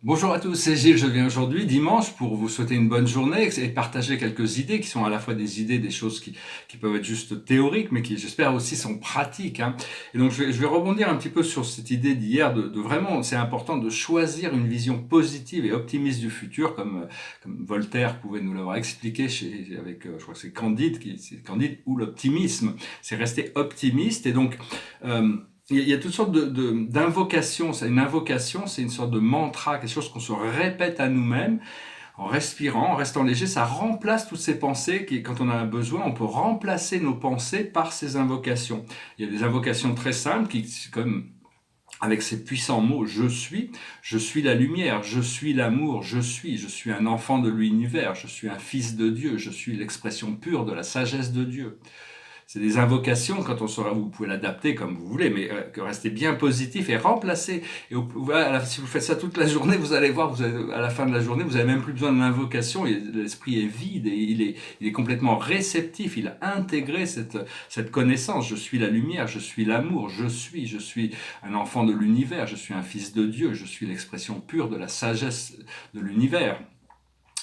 Bonjour à tous, c'est Gilles, je viens aujourd'hui, dimanche, pour vous souhaiter une bonne journée et partager quelques idées qui sont à la fois des idées, des choses qui peuvent être juste théoriques, mais qui j'espère aussi sont pratiques, hein. Et donc je vais rebondir un petit peu sur cette idée d'hier de vraiment, c'est important de choisir une vision positive et optimiste du futur, comme Voltaire pouvait nous l'avoir expliqué je crois que c'est Candide, ou l'optimisme, c'est rester optimiste et donc... Euh, il y a toutes sortes d'invocations. Une invocation, c'est une sorte de mantra, quelque chose qu'on se répète à nous-mêmes en respirant, en restant léger. Ça remplace toutes ces pensées qui, quand on a un besoin, on peut remplacer nos pensées par ces invocations. Il y a des invocations très simples comme avec ces puissants mots, je suis la lumière, je suis l'amour, je suis un enfant de l'univers, je suis un fils de Dieu, je suis l'expression pure de la sagesse de Dieu. C'est des invocations, quand on saura, vous pouvez l'adapter comme vous voulez, mais que restez bien positif et remplacer. Et voilà, si vous faites ça toute la journée, vous allez voir, à la fin de la journée, vous n'avez même plus besoin de l'invocation. L'esprit est vide et il est complètement réceptif. Il a intégré cette connaissance. Je suis la lumière, je suis l'amour, je suis un enfant de l'univers, je suis un fils de Dieu, je suis l'expression pure de la sagesse de l'univers.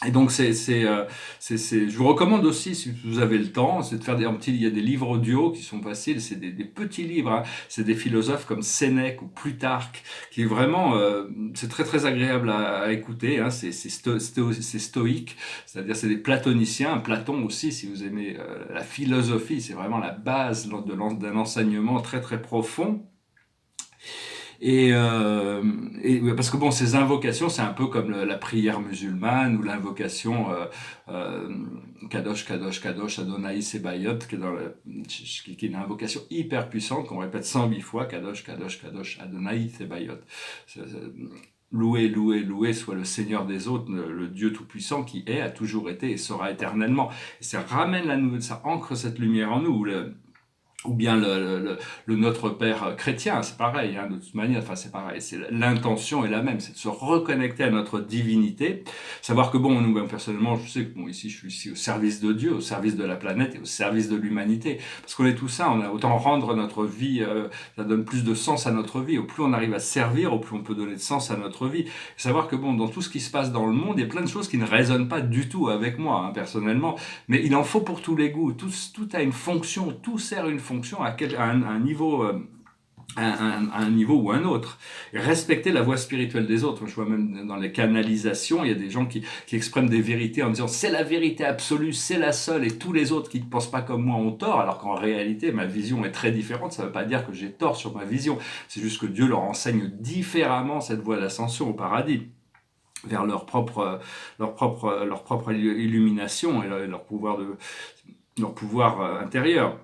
Et donc je vous recommande aussi, si vous avez le temps, c'est de faire il y a des livres audio qui sont faciles, c'est des petits livres, hein. C'est des philosophes comme Sénèque ou Plutarque, qui est vraiment, c'est très très agréable à écouter, hein. C'est stoïque, c'est-à-dire c'est des platoniciens, Platon aussi, si vous aimez la philosophie, c'est vraiment la base d'un enseignement très très profond. Et, euh, Parce que bon, ces invocations, c'est un peu comme la prière musulmane ou l'invocation euh, Kadosh, Kadosh, Kadosh, Adonai Sebayot, qui est une invocation hyper puissante qu'on répète 108 fois, Kadosh, Kadosh, Kadosh, Adonai Sebayot. Loué, loué, loué soit le Seigneur des autres, le Dieu Tout-Puissant qui est, a toujours été et sera éternellement. Et ça ramène la nouvelle, ça ancre cette lumière en nous. Ou bien le Notre Père chrétien, c'est pareil, hein, de toute manière, enfin c'est pareil, l'intention est la même, c'est de se reconnecter à notre divinité, savoir que bon, nous, personnellement, je sais que bon, ici, je suis ici au service de Dieu, au service de la planète et au service de l'humanité, parce qu'on est tout ça, on a autant rendre notre vie, ça donne plus de sens à notre vie, au plus on arrive à servir, au plus on peut donner de sens à notre vie, savoir que bon, dans tout ce qui se passe dans le monde, il y a plein de choses qui ne résonnent pas du tout avec moi, hein, personnellement, mais il en faut pour tous les goûts. Tout a une fonction, tout sert une fonction à un niveau, à un niveau ou un autre. Et respecter la voix spirituelle des autres. Je vois même dans les canalisations, il y a des gens qui expriment des vérités en disant c'est la vérité absolue, c'est la seule, et tous les autres qui ne pensent pas comme moi ont tort, alors qu'en réalité ma vision est très différente. Ça ne veut pas dire que j'ai tort sur ma vision, c'est juste que Dieu leur enseigne différemment cette voie d'ascension au paradis vers leur propre illumination et leur pouvoir intérieur.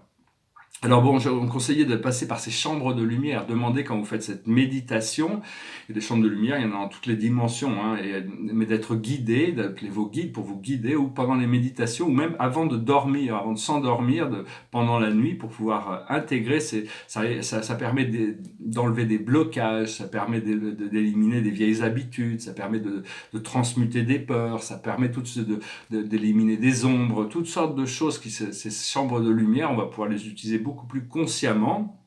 Alors bon, on conseillait de passer par ces chambres de lumière. Demandez quand vous faites cette méditation, il y a des chambres de lumière, il y en a dans toutes les dimensions, hein, mais d'être guidé, d'appeler vos guides pour vous guider, ou pendant les méditations, ou même avant de dormir, avant de s'endormir, pendant la nuit, pour pouvoir intégrer, ça permet d'enlever des blocages, ça permet d'éliminer des vieilles habitudes, ça permet de transmuter des peurs, ça permet d'éliminer des ombres, toutes sortes de choses. Ces chambres de lumière, on va pouvoir les utiliser beaucoup plus consciemment.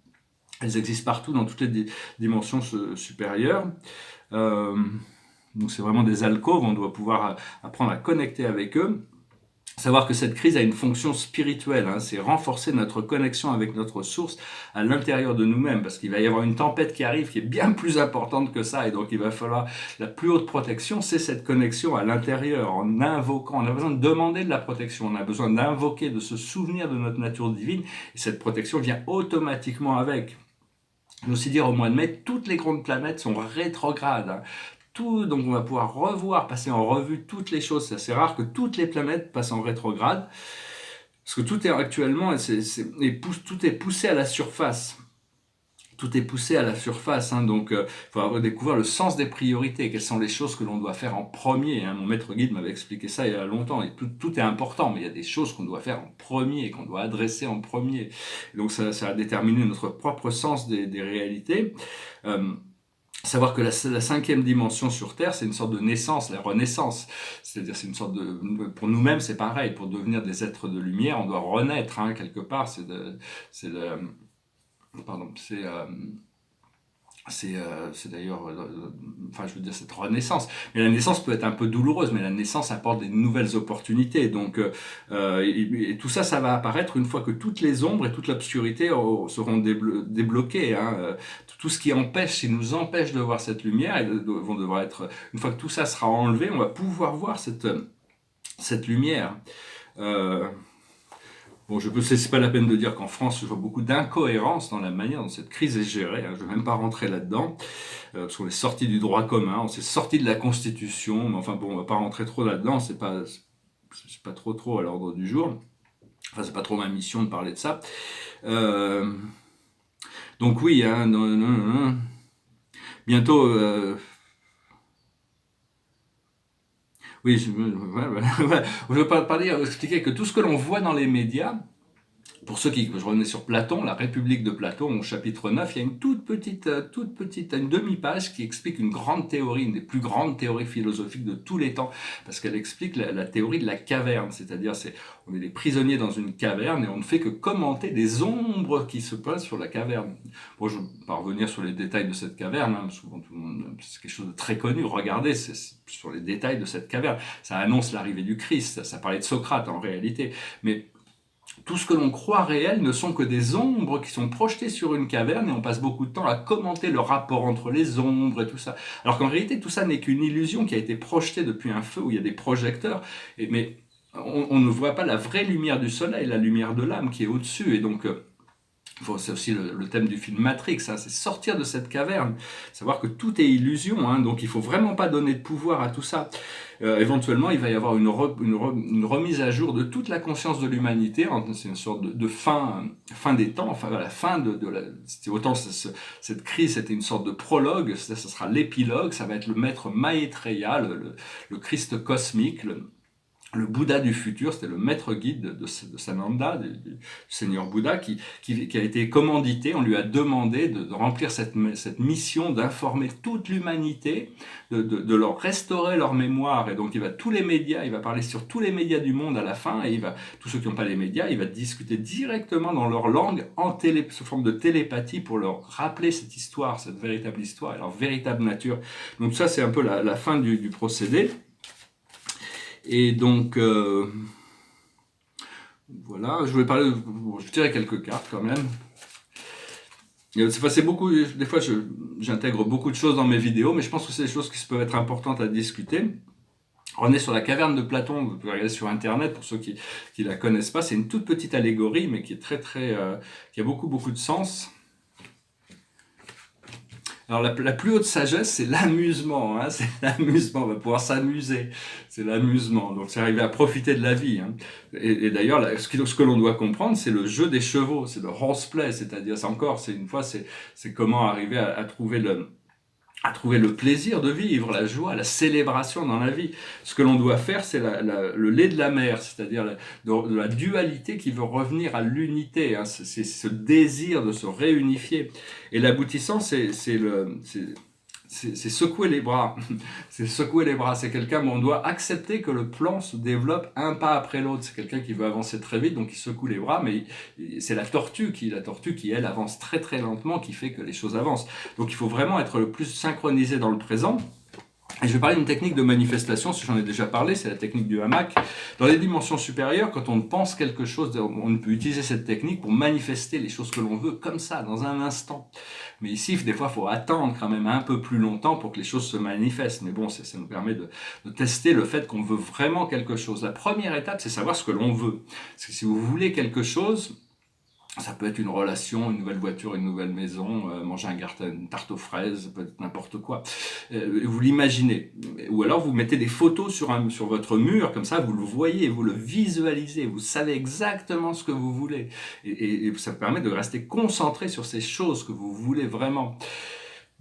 Elles existent partout dans toutes les dimensions supérieures. Euh, donc c'est vraiment des alcôves, on doit pouvoir apprendre à connecter avec eux. Savoir que cette crise a une fonction spirituelle, hein, c'est renforcer notre connexion avec notre source à l'intérieur de nous-mêmes, parce qu'il va y avoir une tempête qui arrive qui est bien plus importante que ça, et donc il va falloir la plus haute protection, c'est cette connexion à l'intérieur, en invoquant. On a besoin de demander de la protection, on a besoin d'invoquer, de se souvenir de notre nature divine, et cette protection vient automatiquement avec. Je veux aussi dire, au mois de mai, toutes les grandes planètes sont rétrogrades, hein. Donc on va pouvoir passer en revue toutes les choses. C'est assez rare que toutes les planètes passent en rétrograde, parce que tout est actuellement, tout est poussé à la surface. Tout est poussé à la surface, hein, donc il faut découvrir le sens des priorités, quelles sont les choses que l'on doit faire en premier, hein. Mon maître guide m'avait expliqué ça il y a longtemps, et tout est important, mais il y a des choses qu'on doit faire en premier, qu'on doit adresser en premier. Et donc ça a déterminé notre propre sens des réalités. Euh, Savoir que la cinquième dimension sur Terre, c'est une sorte de naissance, la renaissance. C'est-à-dire, c'est une sorte pour nous-mêmes, c'est pareil. Pour devenir des êtres de lumière, on doit renaître, hein, quelque part. C'est de, pardon, C'est d'ailleurs, enfin, je veux dire, cette renaissance. Mais la naissance peut être un peu douloureuse, mais la naissance apporte des nouvelles opportunités. Donc, et tout ça, ça va apparaître une fois que toutes les ombres et toute l'obscurité seront débloquées. Hein. Tout ce qui empêche, qui nous empêche de voir cette lumière, vont devoir être. Une fois que tout ça sera enlevé, on va pouvoir voir cette lumière. Euh, Bon, c'est pas la peine de dire qu'en France, je vois beaucoup d'incohérences dans la manière dont cette crise est gérée. Hein. Je ne vais même pas rentrer là-dedans, parce qu'on est sorti du droit commun, on s'est sorti de la Constitution. Mais enfin bon, on va pas rentrer trop là-dedans. C'est pas trop à l'ordre du jour. Enfin, c'est pas trop ma mission de parler de ça. Euh, donc oui, hein, non, non, non. Bientôt. Oui, je veux parler, expliquer que tout ce que l'on voit dans les médias. Pour ceux qui, je revenais sur Platon, la République de Platon, au chapitre 9, il y a une toute petite, une demi-page qui explique une grande théorie, une des plus grandes théories philosophiques de tous les temps, parce qu'elle explique la théorie de la caverne, c'est-à-dire on est des prisonniers dans une caverne et on ne fait que commenter des ombres qui se posent sur la caverne. Bon, je ne vais pas revenir sur les détails de cette caverne, hein, souvent tout le monde, c'est quelque chose de très connu, regardez sur les détails de cette caverne, ça annonce l'arrivée du Christ, ça parlait de Socrate en réalité, mais tout ce que l'on croit réel ne sont que des ombres qui sont projetées sur une caverne et on passe beaucoup de temps à commenter le rapport entre les ombres et tout ça. Alors qu'en réalité, tout ça n'est qu'une illusion qui a été projetée depuis un feu où il y a des projecteurs, mais on ne voit pas la vraie lumière du soleil, la lumière de l'âme qui est au-dessus. Et donc, c'est aussi le thème du film Matrix, hein, c'est sortir de cette caverne, savoir que tout est illusion, hein, donc il ne faut vraiment pas donner de pouvoir à tout ça. Éventuellement, il va y avoir une remise à jour de toute la conscience de l'humanité, hein, c'est une sorte de fin des temps, enfin la fin autant cette crise c'était une sorte de prologue, ça sera l'épilogue, ça va être le maître Maitreya, le Christ cosmique, le Bouddha du futur, c'était le maître guide de Sananda, du Seigneur Bouddha, qui a été commandité. On lui a demandé de remplir cette mission d'informer toute l'humanité, de leur restaurer leur mémoire. Et donc il va il va parler sur tous les médias du monde à la fin, et tous ceux qui n'ont pas les médias, il va discuter directement dans leur langue, sous forme de télépathie, pour leur rappeler cette histoire, cette véritable histoire, et leur véritable nature. Donc ça, c'est un peu la fin du procédé. Et donc, voilà, je voulais parler, je tirais quelques cartes quand même. C'est beaucoup, des fois j'intègre beaucoup de choses dans mes vidéos, mais je pense que c'est des choses qui peuvent être importantes à discuter. On est sur la caverne de Platon, vous pouvez regarder sur internet pour ceux qui la connaissent pas, c'est une toute petite allégorie, mais qui est qui a beaucoup de sens. Alors la plus haute sagesse, c'est l'amusement, hein, c'est l'amusement, on va pouvoir s'amuser, c'est l'amusement, donc c'est arriver à profiter de la vie. Hein. Et d'ailleurs, ce que l'on doit comprendre, c'est le jeu des chevaux, c'est le horseplay, c'est-à-dire, c'est comment arriver à trouver le plaisir de vivre, la joie, la célébration dans la vie. Ce que l'on doit faire, c'est le lait de la mer, c'est-à-dire de la dualité qui veut revenir à l'unité, hein, c'est ce désir de se réunifier. Et l'aboutissant, c'est secouer les bras. C'est secouer les bras. C'est quelqu'un où on doit accepter que le plan se développe un pas après l'autre. C'est quelqu'un qui veut avancer très vite, donc il secoue les bras, mais c'est la tortue qui, elle, avance très très lentement, qui fait que les choses avancent. Donc il faut vraiment être le plus synchronisé dans le présent. Et je vais parler d'une technique de manifestation, si j'en ai déjà parlé, c'est la technique du hamac. Dans les dimensions supérieures, quand on pense quelque chose, on peut utiliser cette technique pour manifester les choses que l'on veut comme ça, dans un instant. Mais ici, des fois, il faut attendre quand même un peu plus longtemps pour que les choses se manifestent. Mais bon, ça nous permet de tester le fait qu'on veut vraiment quelque chose. La première étape, c'est savoir ce que l'on veut. Parce que si vous voulez quelque chose, ça peut être une relation, une nouvelle voiture, une nouvelle maison, manger une tarte aux fraises, ça peut être n'importe quoi. Vous l'imaginez. Ou alors vous mettez des photos sur votre mur, comme ça vous le voyez, vous le visualisez, vous savez exactement ce que vous voulez. Et ça permet de rester concentré sur ces choses que vous voulez vraiment.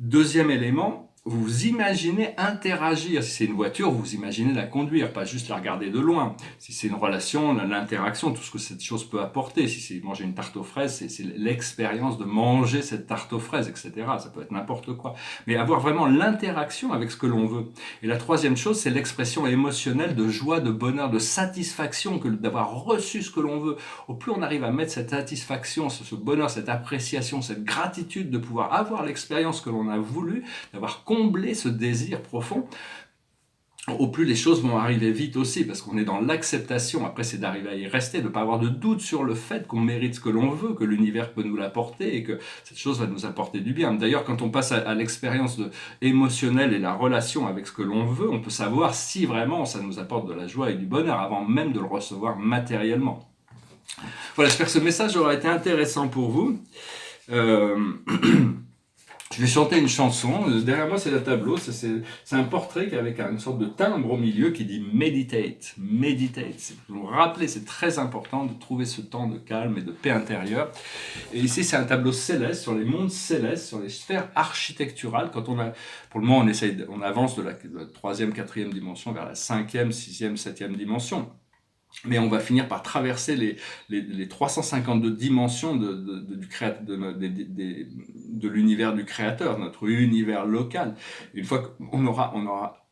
Deuxième élément, vous imaginez interagir. Si c'est une voiture, vous imaginez la conduire, pas juste la regarder de loin. Si c'est une relation, l'interaction, tout ce que cette chose peut apporter. Si c'est manger une tarte aux fraises, c'est l'expérience de manger cette tarte aux fraises, etc. Ça peut être n'importe quoi. Mais avoir vraiment l'interaction avec ce que l'on veut. Et la troisième chose, c'est l'expression émotionnelle de joie, de bonheur, de satisfaction, que d'avoir reçu ce que l'on veut. Au plus on arrive à mettre cette satisfaction, ce bonheur, cette appréciation, cette gratitude de pouvoir avoir l'expérience que l'on a voulu, d'avoir comblé ce désir profond, au plus les choses vont arriver vite aussi, parce qu'on est dans l'acceptation. Après, c'est d'arriver à y rester, de ne pas avoir de doute sur le fait qu'on mérite ce que l'on veut, que l'univers peut nous l'apporter et que cette chose va nous apporter du bien. D'ailleurs, quand on passe à l'expérience émotionnelle et la relation avec ce que l'on veut, on peut savoir si vraiment ça nous apporte de la joie et du bonheur avant même de le recevoir matériellement. Voilà, j'espère que ce message aura été intéressant pour vous. Je vais chanter une chanson. Derrière moi, c'est le tableau. C'est un portrait avec une sorte de timbre au milieu qui dit meditate. Meditate. Vous vous rappelez, c'est très important de trouver ce temps de calme et de paix intérieure. Et ici, c'est un tableau céleste sur les mondes célestes, sur les sphères architecturales. Pour le moment, on avance de la troisième, quatrième dimension vers la cinquième, sixième, septième dimension. Mais on va finir par traverser les 352 dimensions de l'univers du créateur, notre univers local. Et une fois qu'on aura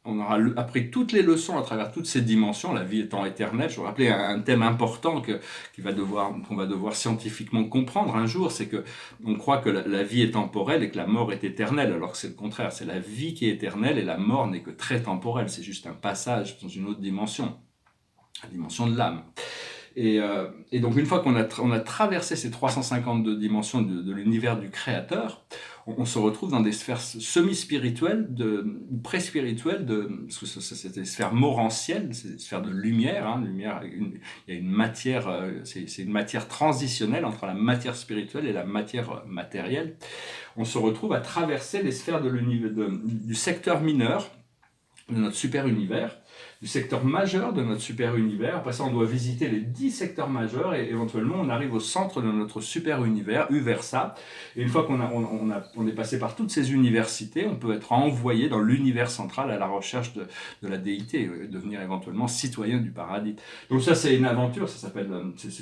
appris toutes les leçons à travers toutes ces dimensions, la vie étant éternelle, je vous rappelais un thème important qu'on va devoir scientifiquement comprendre un jour, c'est que on croit que la vie est temporelle et que la mort est éternelle, alors que c'est le contraire, c'est la vie qui est éternelle et la mort n'est que très temporelle, c'est juste un passage dans une autre dimension. La dimension de l'âme. Et donc une fois qu'on a traversé ces 352 dimensions de l'univers du créateur, on se retrouve dans des sphères semi-spirituelles, ou pré-spirituelles, parce que c'est des sphères morantielles, c'est des sphères de lumière. Il y a une matière, c'est une matière transitionnelle entre la matière spirituelle et la matière matérielle. On se retrouve à traverser les sphères du secteur mineur de notre super-univers, du secteur majeur de notre super-univers. Après ça, on doit visiter les 10 secteurs majeurs et éventuellement, on arrive au centre de notre super-univers, Uversa. Et une fois qu'on est passé par toutes ces universités, on peut être envoyé dans l'univers central à la recherche de la déité et devenir éventuellement citoyen du paradis. Donc ça, c'est une aventure, c'est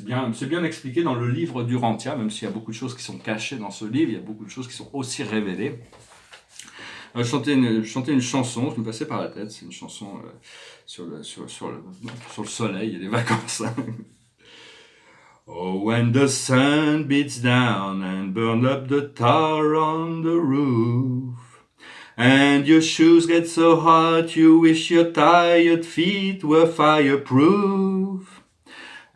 bien expliqué dans le livre d'Urantia, même s'il y a beaucoup de choses qui sont cachées dans ce livre, il y a beaucoup de choses qui sont aussi révélées. Chanter une chanson, je me passais par la tête, c'est une chanson sur le soleil et les vacances. Oh, when the sun beats down and burns up the tar on the roof, and your shoes get so hot you wish your tired feet were fireproof,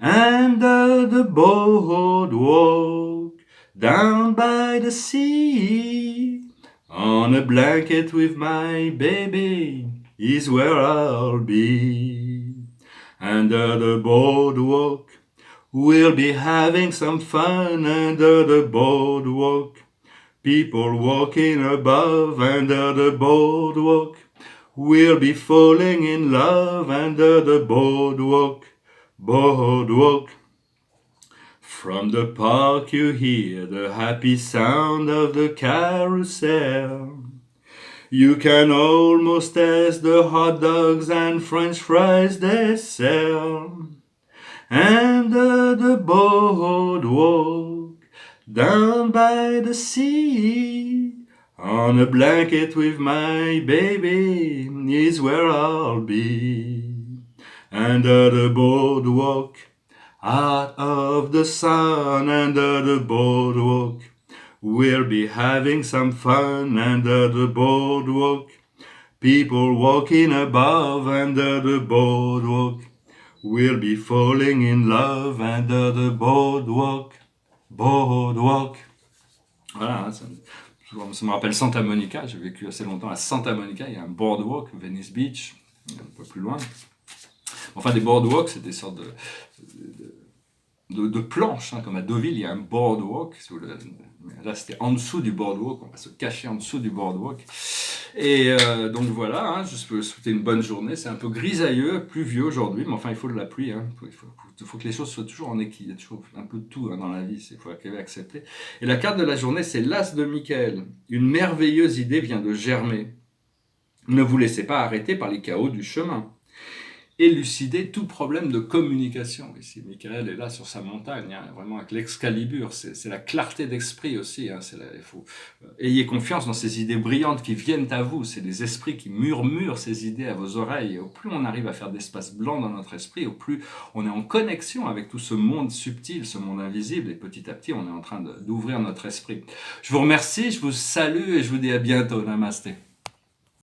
and the boardwalk down by the sea, on a blanket with my baby is where I'll be. Under the boardwalk, we'll be having some fun under the boardwalk. People walking above under the boardwalk. We'll be falling in love under the boardwalk. Boardwalk. From the park you hear the happy sound of the carousel. You can almost taste the hot dogs and french fries they sell. Under the boardwalk, down by the sea, on a blanket with my baby is where I'll be. Under the boardwalk, out of the sun, under the boardwalk, we'll be having some fun under the boardwalk. People walking above under the boardwalk. We'll be falling in love under the boardwalk. Boardwalk. Voilà, ça me rappelle Santa Monica. J'ai vécu assez longtemps à Santa Monica. Il y a un boardwalk, Venice Beach, un peu plus loin. Enfin, des boardwalks, c'est des sortes de planches, comme à Deauville, il y a un boardwalk. Là, c'était en dessous du boardwalk, on va se cacher en dessous du boardwalk. Et donc voilà, je peux souhaiter une bonne journée. C'est un peu grisailleux, pluvieux aujourd'hui, mais enfin, il faut de la pluie. Il faut que les choses soient toujours en équilibre. Il y a toujours un peu de tout dans la vie, il faut accepter. Et la carte de la journée, c'est l'As de Michael. Une merveilleuse idée vient de germer. Ne vous laissez pas arrêter par les chaos du chemin. Élucider tout problème de communication. Ici, Michael est là sur sa montagne, hein, vraiment avec l'Excalibur. C'est la clarté d'esprit aussi. Hein, il faut, ayez confiance dans ces idées brillantes qui viennent à vous. C'est des esprits qui murmurent ces idées à vos oreilles. Et au plus on arrive à faire d'espace blanc dans notre esprit, au plus on est en connexion avec tout ce monde subtil, ce monde invisible. Et petit à petit, on est en train d'ouvrir notre esprit. Je vous remercie, je vous salue et je vous dis à bientôt. Namasté.